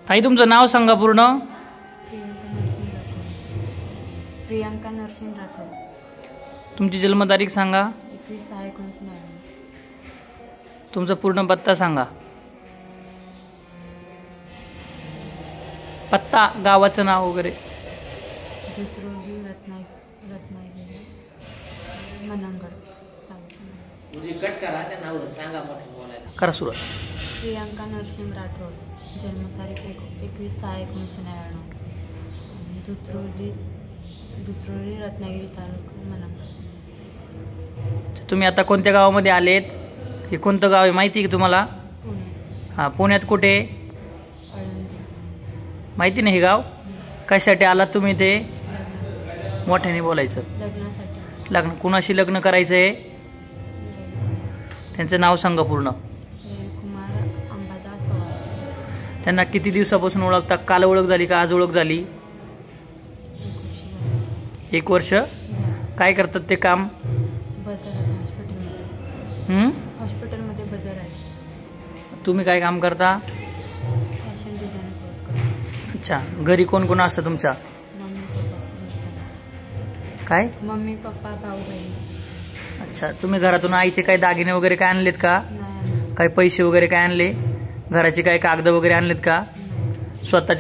ताई तुमचं नाव सांगा पूर्ण. प्रियांका नरसिंह राठोड. तुमची जन्मतारीख सांगा. 21/6/1999. तुमचा पूर्ण पत्ता सांगा. पत्ता गावाचं नाव वगैरे. दुत्रोजी रत्नागिरी मनंगड. कट करा त्या नाव सांगा मोठं बोलायला. करा सुरुवात. प्रियांका नरसिंह राठोड. जन्मतारीख 21/6/1999. दुत्रोजी रत्नागिरी तालुका मनंगड. तुम्ही आता कोणत्या गावामध्ये आलेत? हे कोणतं गाव आहे माहिती आहे की तुम्हाला? पुणे. हां, पुण्यात कुठे? आळंदी. माहिती नाही हे गाव? कशासाठी आलात तुम्ही ते? लग्नासाठी. मोठ्याने बोलायचं. लग्नासाठी. लग्न कुणाशी लग्न करायचंय? त्यांचं नाव सांगा पूर्ण. रविकुमार अंबादास पवार. त्यांना किती दिवसापासून ओळखता? काल ओळख झाली का आज ओळख झाली? 1 वर्ष. काय करतात ते काम? बदर हॉस्पिटलमध्ये. हॉस्पिटलमध्ये बदर आहे. तुम्ही काय काम करता? फॅशन डिझायनर कोर्स करतो. अच्छा. घरी कोण कोण असतं तुमच्या? Mummy papa. काय? मम्मी पप्पा भाऊ बहीण. अच्छा. तुम्ही घरातून आईचे काही दागिने वगैरे काय आणलेत का? नाही. काही पैसे वगैरे काय आणले? घराचे काही कागद वगैरे आणलेत का? स्वतःच्या